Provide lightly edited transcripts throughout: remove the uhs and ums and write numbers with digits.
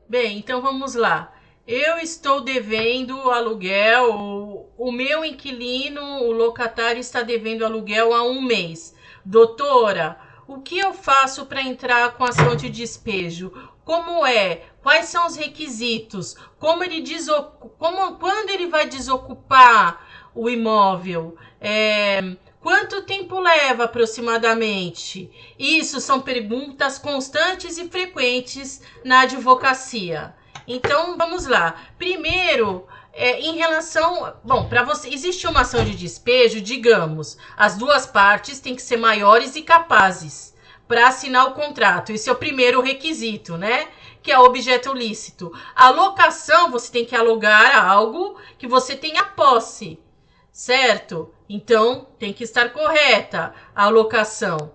Bem, então vamos lá. Eu estou devendo aluguel, o meu inquilino, o locatário, está devendo aluguel há um mês. Doutora, o que eu faço para entrar com ação de despejo? Como é? Quais são os requisitos? Quando ele vai desocupar o imóvel? Quanto tempo leva aproximadamente? Isso são perguntas constantes e frequentes na advocacia. Então, vamos lá. Primeiro, em relação... Bom, para você, existe uma ação de despejo, digamos, as duas partes têm que ser maiores e capazes para assinar o contrato. Esse é o primeiro requisito, né? Que é o objeto lícito. A locação, você tem que alugar algo que você tenha posse, certo? Então, tem que estar correta a alocação.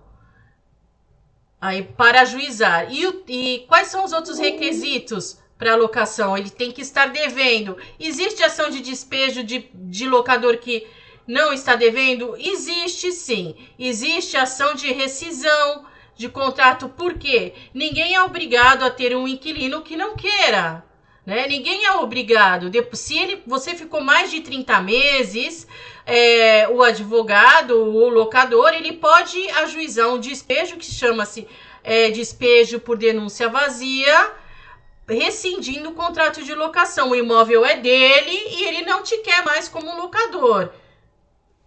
Aí, para ajuizar. E quais são os outros requisitos para alocação? Ele tem que estar devendo. Existe ação de despejo de locador que não está devendo? Existe sim. Existe ação de rescisão de contrato. Por quê? Ninguém é obrigado a ter um inquilino que não queira. Né? Ninguém é obrigado. Se você ficou mais de 30 meses, o advogado, o locador, ele pode ajuizar um despejo que chama-se despejo por denúncia vazia, rescindindo o contrato de locação. O imóvel é dele e ele não te quer mais como locador.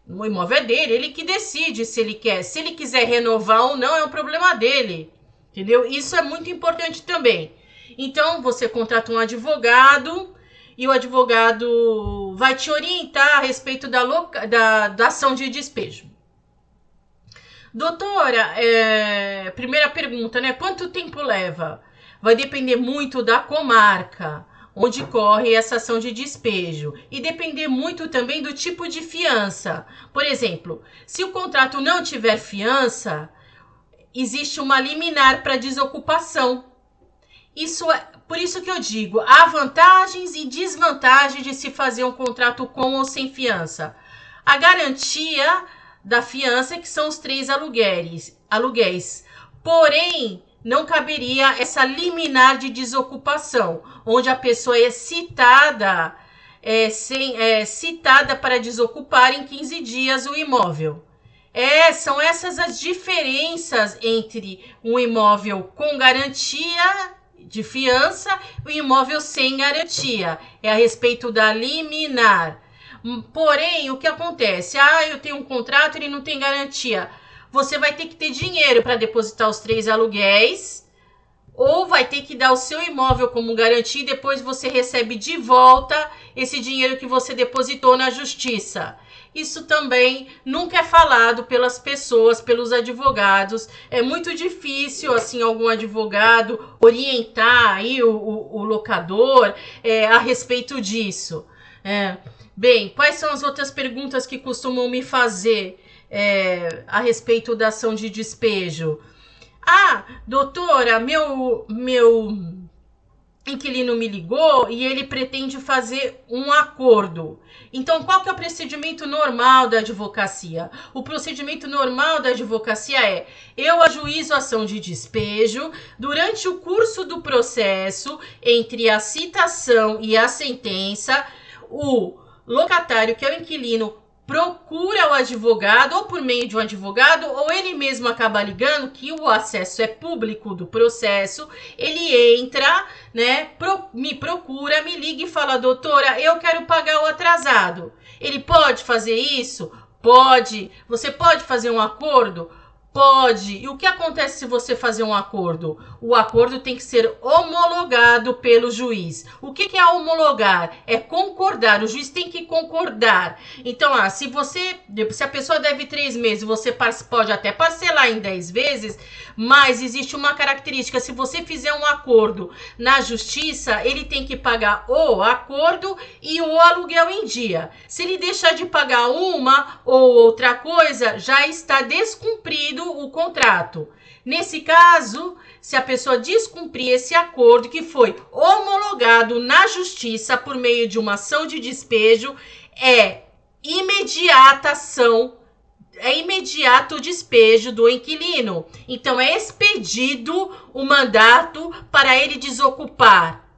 O imóvel é dele, ele que decide se ele quer. Se ele quiser renovar ou não, é um problema dele. Entendeu? Isso é muito importante também. Então, você contrata um advogado e o advogado vai te orientar a respeito da ação de despejo. Doutora, primeira pergunta, né? Quanto tempo leva? Vai depender muito da comarca onde corre essa ação de despejo e depender muito também do tipo de fiança. Por exemplo, se o contrato não tiver fiança, existe uma liminar para desocupação. Por isso que eu digo, há vantagens e desvantagens de se fazer um contrato com ou sem fiança. A garantia da fiança, que são os 3 aluguéis. Porém, não caberia essa liminar de desocupação, onde a pessoa é citada, citada para desocupar em 15 dias o imóvel. São essas as diferenças entre um imóvel com garantia de fiança e um imóvel sem garantia. É a respeito da liminar. Porém, o que acontece? Eu tenho um contrato, ele não tem garantia. Você vai ter que ter dinheiro para depositar os 3 aluguéis, ou vai ter que dar o seu imóvel como garantia e depois você recebe de volta esse dinheiro que você depositou na justiça. Isso também nunca é falado pelas pessoas, pelos advogados. É muito difícil, assim, algum advogado orientar aí o locador a respeito disso. Bem, quais são as outras perguntas que costumam me fazer a respeito da ação de despejo? Doutora, meu inquilino me ligou e ele pretende fazer um acordo. Então, qual que é o procedimento normal da advocacia? O procedimento normal da advocacia eu ajuizo a ação de despejo. Durante o curso do processo, entre a citação e a sentença, o locatário, que é o inquilino, procura o advogado, ou por meio de um advogado, ou ele mesmo acaba ligando, que o acesso é público do processo. Ele entra, né, me procura, me liga e fala: doutora, eu quero pagar o atrasado. Ele pode fazer isso? Pode. Você pode fazer um acordo? Pode. E o que acontece se você fazer um acordo? O acordo tem que ser homologado pelo juiz. O que é homologar? É concordar. O juiz tem que concordar. Então, se a pessoa deve 3 meses, você pode até parcelar em 10 vezes, mas existe uma característica: se você fizer um acordo na justiça, ele tem que pagar o acordo e o aluguel em dia. Se ele deixar de pagar uma ou outra coisa, já está descumprido o contrato. Nesse caso, se a pessoa descumprir esse acordo que foi homologado na justiça por meio de uma ação de despejo, é imediato o despejo do inquilino. Então, é expedido o mandato para ele desocupar.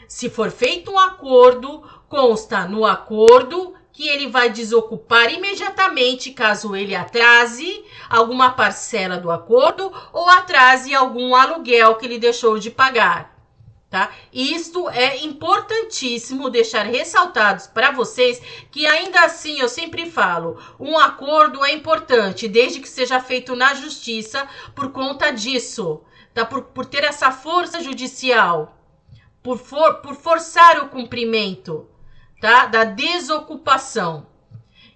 Se for feito um acordo, consta no acordo que ele vai desocupar imediatamente caso ele atrase alguma parcela do acordo ou atrase algum aluguel que ele deixou de pagar. Tá? Isto é importantíssimo deixar ressaltados para vocês, que ainda assim eu sempre falo, um acordo é importante desde que seja feito na justiça por conta disso, tá? Por ter essa força judicial, por forçar o cumprimento, tá? Da desocupação.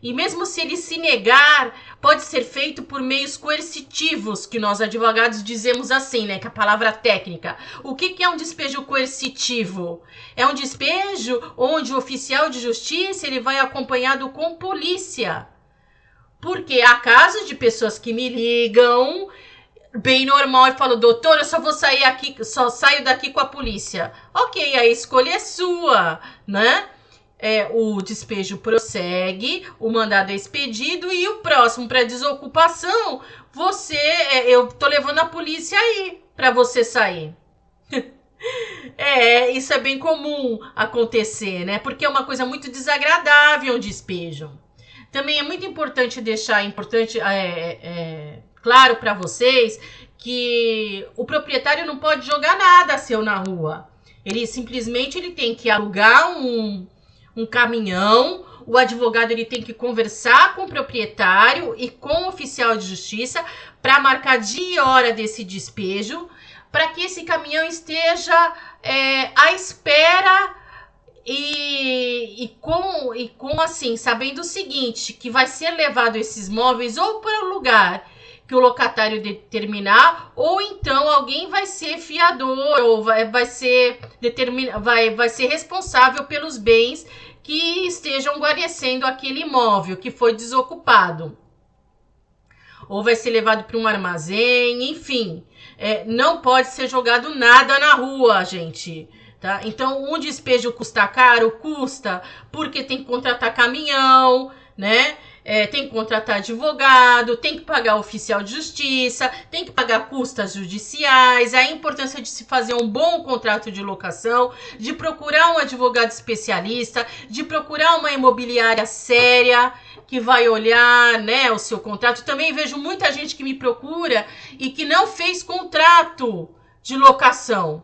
E mesmo se ele se negar, pode ser feito por meios coercitivos, que nós advogados dizemos assim, né? Que é a palavra técnica. O que é um despejo coercitivo? É um despejo onde o oficial de justiça ele vai acompanhado com polícia. Porque há casos de pessoas que me ligam bem normal e falam, doutor, eu só vou sair aqui, só saio daqui com a polícia. Ok, a escolha é sua, né? O despejo prossegue, o mandado é expedido e o próximo para desocupação, eu tô levando a polícia aí para você sair. Isso é bem comum acontecer, né? Porque é uma coisa muito desagradável um despejo. Também é muito importante deixar claro para vocês que o proprietário não pode jogar nada seu na rua. Ele simplesmente tem que alugar um caminhão, o advogado ele tem que conversar com o proprietário e com o oficial de justiça para marcar dia e hora desse despejo, para que esse caminhão esteja à espera e com assim, sabendo o seguinte, que vai ser levado esses móveis ou para o lugar que o locatário determinar, ou então alguém vai ser fiador, ou vai ser responsável pelos bens que estejam guarnecendo aquele imóvel que foi desocupado. Ou vai ser levado para um armazém, enfim. Não pode ser jogado nada na rua, gente. Tá? Então, um despejo custa caro? Custa, porque tem que contratar caminhão, né? Tem que contratar advogado, tem que pagar oficial de justiça, tem que pagar custas judiciais, a importância de se fazer um bom contrato de locação, de procurar um advogado especialista, de procurar uma imobiliária séria que vai olhar, né, o seu contrato. Também vejo muita gente que me procura e que não fez contrato de locação.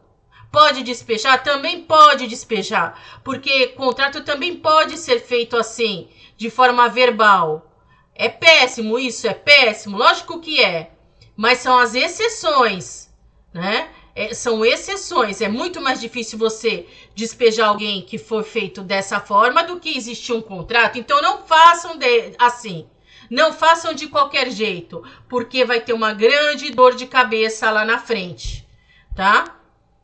Pode despejar? Também pode despejar, porque contrato também pode ser feito assim, de forma verbal. É péssimo isso? É péssimo? Lógico que é. Mas são as exceções, né? São exceções. É muito mais difícil você despejar alguém que foi feito dessa forma do que existir um contrato. Então não façam assim. Não façam de qualquer jeito, porque vai ter uma grande dor de cabeça lá na frente, tá?